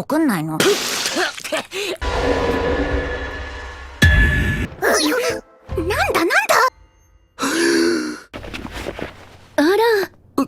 告んないの？なんだあら、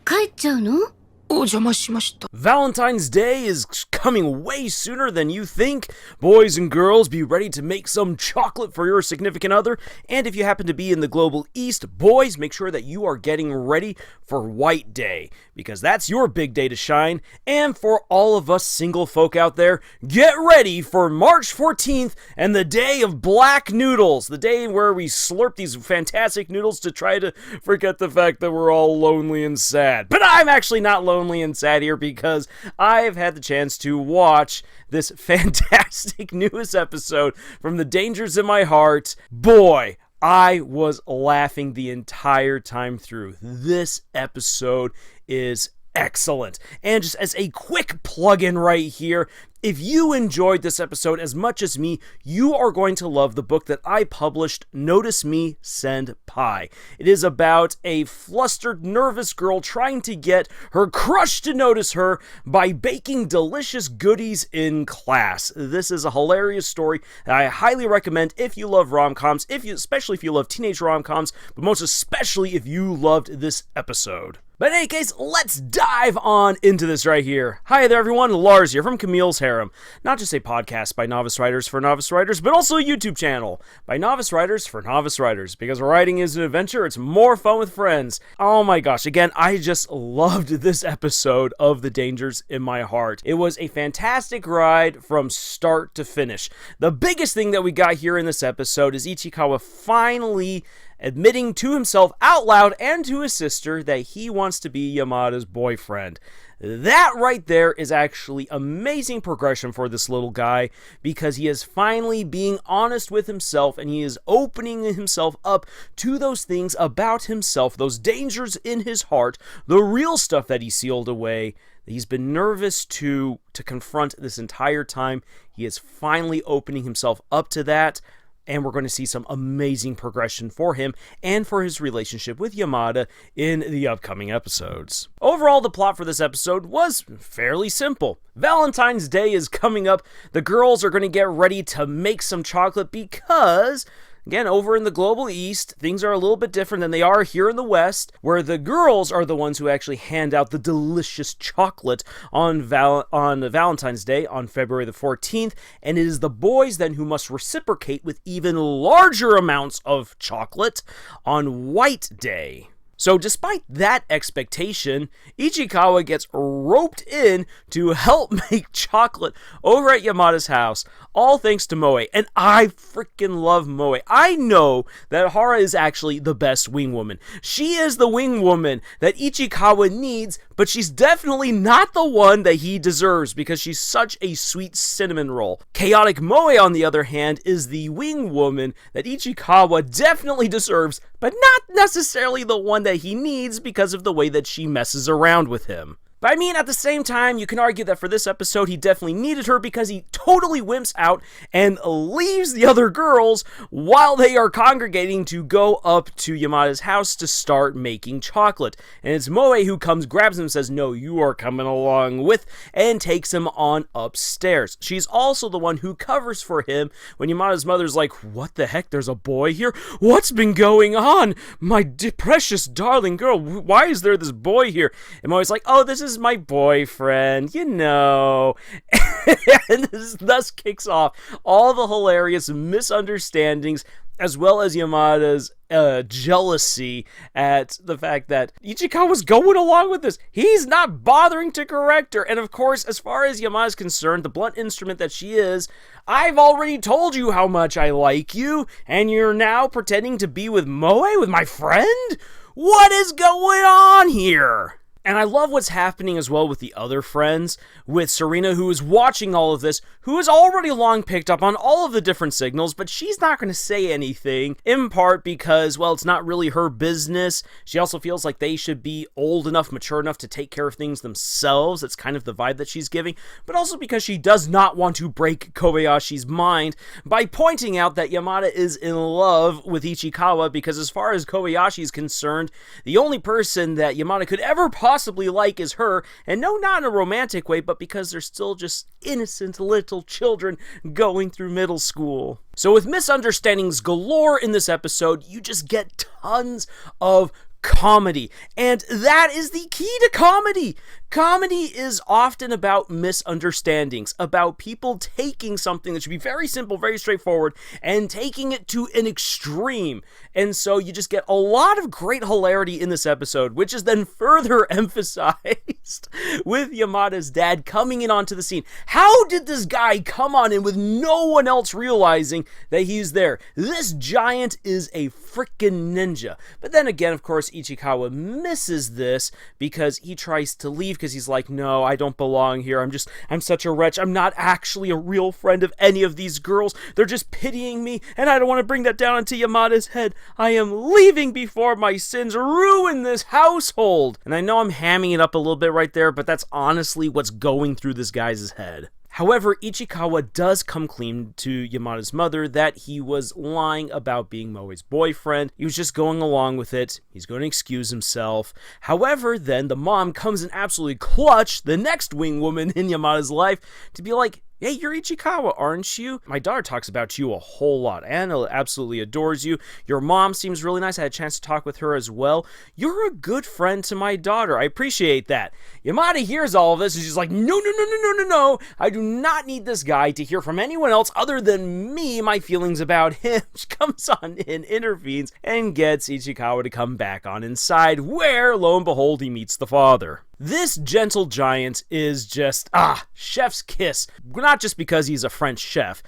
帰っちゃうの？お邪魔しました。 Valentine's Day is coming way sooner than you think. Boys and girls, be ready to make some chocolate for your significant other. And if you happen to be in the global east, boys, make sure that you are getting ready for White Day, because that's your big day to shine. And for all of us single folk out there, get ready for March 14th and the day of black noodles, the day where we slurp these fantastic noodles to try to forget the fact that we're all lonely and sad. But I'm actually not lonely and sad here, because I've had the chance to watch this fantastic newest episode from The Dangers in My Heart. Boy, I was laughing the entire time through. This episode is excellent. And just as a quick plug-in right here, if you enjoyed this episode as much as me, you are going to love the book that I published, Notice Me, Send Pie. It is about a flustered, nervous girl trying to get her crush to notice her by baking delicious goodies in class. This is a hilarious story that I highly recommend if you love rom-coms, especially if you love teenage rom-coms, but most especially if you loved this episode. But in any case, let's dive on into this right here. Hi there everyone, Lars here from Camille's Harem. Not just a podcast by novice writers for novice writers, but also a YouTube channel by novice writers for novice writers. Because writing is an adventure, it's more fun with friends. Oh my gosh, again, I just loved this episode of The Dangers in My Heart. It was a fantastic ride from start to finish. The biggest thing that we got here in this episode is Ichikawa finally admitting to himself out loud and to his sister that he wants to be Yamada's boyfriend. That right there is actually amazing progression for this little guy, because he is finally being honest with himself and he is opening himself up to those things about himself, those dangers in his heart, the real stuff that he sealed away, that he's been nervous to confront this entire time. He is finally opening himself up to that. And we're going to see some amazing progression for him and for his relationship with Yamada in the upcoming episodes. Overall, the plot for this episode was fairly simple. Valentine's Day is coming up. The girls are going to get ready to make some chocolate because, again, over in the global east, things are a little bit different than they are here in the west, where the girls are the ones who actually hand out the delicious chocolate on Valentine's Day on February the 14th, and it is the boys then who must reciprocate with even larger amounts of chocolate on White Day. So despite that expectation, Ichikawa gets roped in to help make chocolate over at Yamada's house, all thanks to Moe. And I freaking love Moe. I know that Hara is actually the best wing woman. She is the wing woman that Ichikawa needs, but she's definitely not the one that he deserves because she's such a sweet cinnamon roll. Chaotic Moe, on the other hand, is the wing woman that Ichikawa definitely deserves, but not necessarily the one that he needs because of the way that she messes around with him. But I mean, at the same time, you can argue that for this episode, he definitely needed her because he totally wimps out and leaves the other girls while they are congregating to go up to Yamada's house to start making chocolate. And it's Moe who comes, grabs him, and says, "No, you are coming along with," and takes him on upstairs. She's also the one who covers for him when Yamada's mother's like, "What the heck? There's a boy here? What's been going on? My precious darling girl, why is there this boy here?" And Moe's like, "Oh, this is my boyfriend, you know." And this thus kicks off all the hilarious misunderstandings, as well as Yamada's jealousy at the fact that Ichikawa's going along with this. He's not bothering to correct her. And of course, as far as Yamada's concerned, the blunt instrument that she is, I've already told you how much I like you, and you're now pretending to be with Moe, with my friend? What is going on here? And I love what's happening as well with the other friends, with Serena, who is watching all of this, who has already long picked up on all of the different signals, but she's not going to say anything, in part because, well, it's not really her business. She also feels like they should be old enough, mature enough to take care of things themselves. That's kind of the vibe that she's giving, but also because she does not want to break Kobayashi's mind by pointing out that Yamada is in love with Ichikawa, because as far as Kobayashi is concerned, the only person that Yamada could ever possibly possibly like is her, and no, not in a romantic way, but because they're still just innocent little children going through middle school. So with misunderstandings galore in this episode, you just get tons of comedy, and that is the key to comedy. Comedy is often about misunderstandings, about people taking something that should be very simple, very straightforward, and taking it to an extreme. And so you just get a lot of great hilarity in this episode, which is then further emphasized with Yamada's dad coming in onto the scene. How did this guy come on in with no one else realizing that he's there? This giant is a freaking ninja. But then again, of course, Ichikawa misses this because he tries to leave because he's like, no, I don't belong here. I'm such a wretch. I'm not actually a real friend of any of these girls. They're just pitying me, and I don't want to bring that down onto Yamada's head. I am leaving before my sins ruin this household. And I know I'm hamming it up a little bit right there, but that's honestly what's going through this guy's head. However, Ichikawa does come clean to Yamada's mother that he was lying about being Moe's boyfriend. He was just going along with it. He's going to excuse himself. However, then the mom comes in absolutely clutch, the next wing woman in Yamada's life, to be like, hey, you're Ichikawa, aren't you? My daughter talks about you a whole lot. Anna absolutely adores you. Your mom seems really nice. I had a chance to talk with her as well. You're a good friend to my daughter. I appreciate that. Yamada hears all of this and she's like, no. I do not need this guy to hear from anyone else other than me, my feelings about him. She comes on in, intervenes, and gets Ichikawa to come back on inside, where, lo and behold, he meets the father. This gentle giant is just, chef's kiss. Not just because he's a French chef,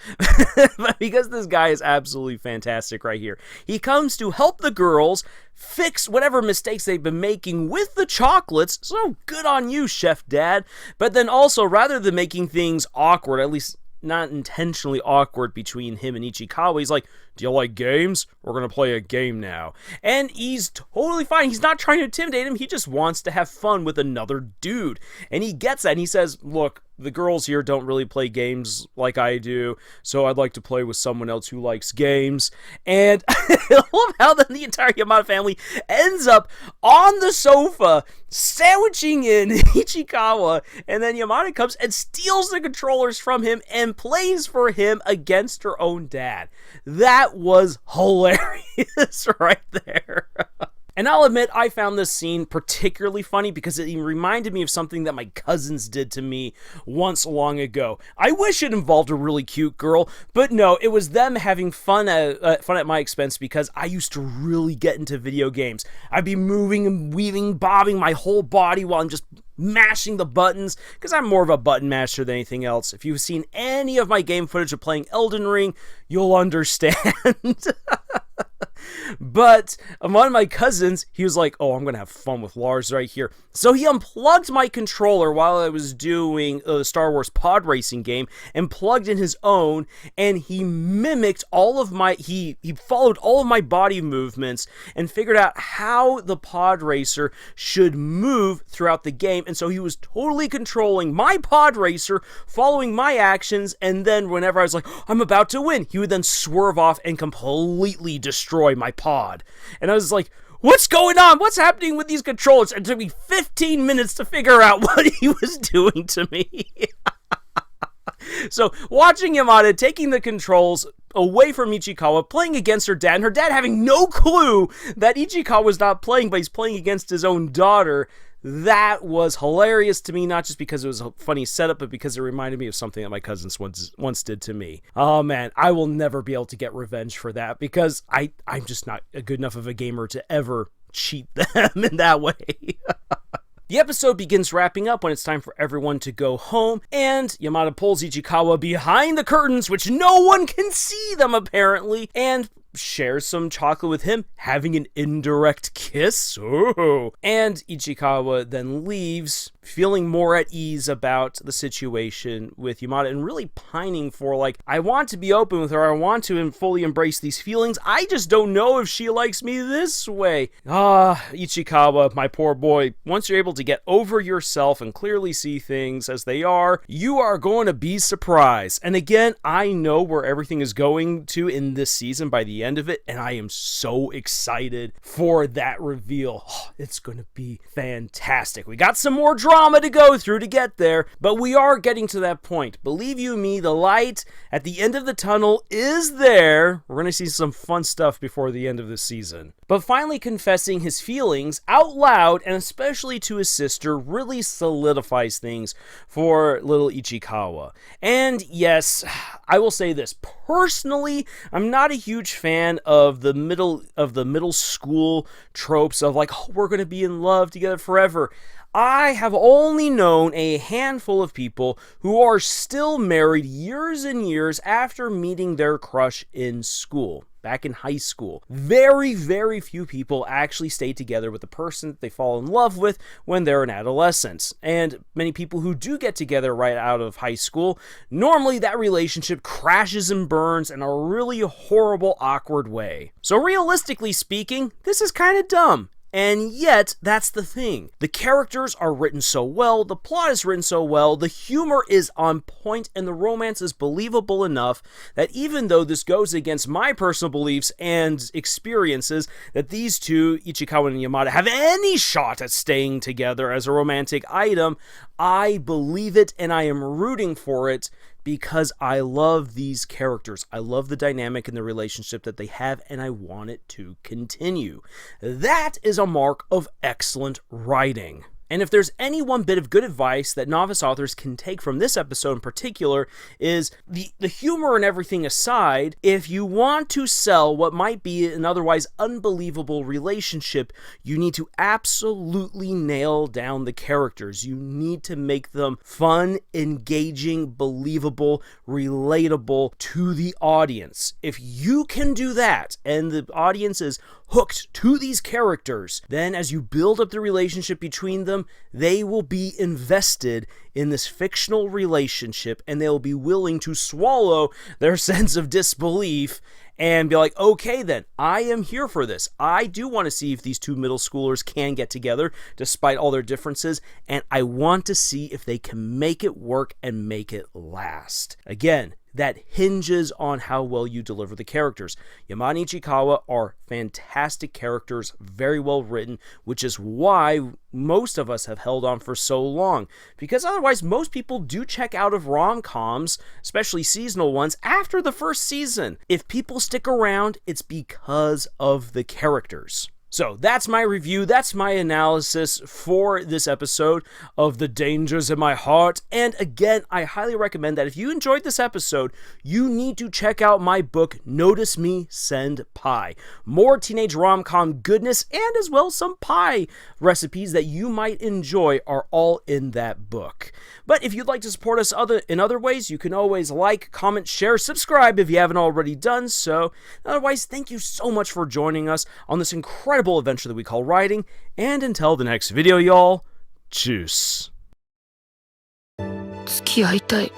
but because this guy is absolutely fantastic right here. He comes to help the girls fix whatever mistakes they've been making with the chocolates, so good on you, Chef Dad. But then also, rather than making things awkward, at least not intentionally awkward between him and Ichikawa, he's like, do you like games? We're gonna play a game now. And he's totally fine. He's not trying to intimidate him. He just wants to have fun with another dude. And he gets that, and he says, look, the girls here don't really play games like I do, so I'd like to play with someone else who likes games. And I love how then the entire Yamada family ends up on the sofa, sandwiching in Ichikawa, and then Yamada comes and steals the controllers from him and plays for him against her own dad. That was hilarious right there. And I'll admit, I found this scene particularly funny because it reminded me of something that my cousins did to me once long ago. I wish it involved a really cute girl, but no, it was them having fun at my expense because I used to really get into video games. I'd be moving and weaving, bobbing my whole body while I'm just mashing the buttons, because I'm more of a button masher than anything else. If you've seen any of my game footage of playing Elden Ring, you'll understand. But one of my cousins, he was like, oh, I'm going to have fun with Lars right here. So he unplugged my controller while I was doing the Star Wars pod racing game and plugged in his own, and he mimicked all of my, he followed all of my body movements and figured out how the pod racer should move throughout the game. And so he was totally controlling my pod racer, following my actions, and then whenever I was like, I'm about to win, he would then swerve off and completely destroy my pod. And I was like, what's going on? What's happening with these controllers? It took me 15 minutes to figure out what he was doing to me. So watching Yamada taking the controls away from Ichikawa, playing against her dad, and her dad having no clue that Ichikawa was not playing, but he's playing against his own daughter, that was hilarious to me, not just because it was a funny setup, but because it reminded me of something that my cousins once did to me. Oh man, I will never be able to get revenge for that, because I'm just not a good enough of a gamer to ever cheat them in that way. The episode begins wrapping up when it's time for everyone to go home, and Yamada pulls Ichikawa behind the curtains, which no one can see them apparently, and shares some chocolate with him, having an indirect kiss. Oh. And Ichikawa then leaves feeling more at ease about the situation with Yamada and really pining for, like, I want to be open with her, I want to fully embrace these feelings, I just don't know if she likes me this way. Ichikawa, my poor boy, once you're able to get over yourself and clearly see things as they are, you are going to be surprised. And again, I know where everything is going to in this season by the end of it, and I am so excited for that reveal. It's going to be fantastic. We got some more drama to go through to get there, but we are getting to that point. Believe you me, the light at the end of the tunnel is there. We're going to see some fun stuff before the end of the season. But finally confessing his feelings out loud, and especially to his sister, really solidifies things for little Ichikawa. And yes, I will say this. Personally, I'm not a huge fan of the middle school tropes of like, oh, we're going to be in love together forever. I have only known a handful of people who are still married years and years after meeting their crush in school, back in high school. Very, very few people actually stay together with the person that they fall in love with when they're an adolescent. And many people who do get together right out of high school, normally that relationship crashes and burns in a really horrible, awkward way. So realistically speaking, this is kind of dumb. And yet, that's the thing. The characters are written so well, the plot is written so well, the humor is on point, and the romance is believable enough that even though this goes against my personal beliefs and experiences, that these two, Ichikawa and Yamada, have any shot at staying together as a romantic item, I believe it and I am rooting for it because I love these characters. I love the dynamic and the relationship that they have, and I want it to continue. That is a mark of excellent writing. And if there's any one bit of good advice that novice authors can take from this episode in particular is the humor and everything aside, if you want to sell what might be an otherwise unbelievable relationship, you need to absolutely nail down the characters. You need to make them fun, engaging, believable, relatable to the audience. If you can do that and the audience is hooked to these characters, then as you build up the relationship between them, they will be invested in this fictional relationship and they will be willing to swallow their sense of disbelief and be like, okay then, I am here for this. I do want to see if these two middle schoolers can get together despite all their differences, and I want to see if they can make it work and make it last. Again, that hinges on how well you deliver the characters. Yamada and Ichikawa are fantastic characters, very well written, which is why most of us have held on for so long. Because otherwise, most people do check out of rom-coms, especially seasonal ones, after the first season. If people stick around, it's because of the characters. So that's my review, that's my analysis for this episode of The Dangers in My Heart. And again, I highly recommend that if you enjoyed this episode, you need to check out my book, Notice Me, Send Pie. More teenage rom-com goodness and as well some pie recipes that you might enjoy are all in that book. But if you'd like to support us in other ways, you can always like, comment, share, subscribe if you haven't already done so. Otherwise, thank you so much for joining us on this incredible adventure that we call writing, and until the next video, y'all, tschüss. 付き合いたい。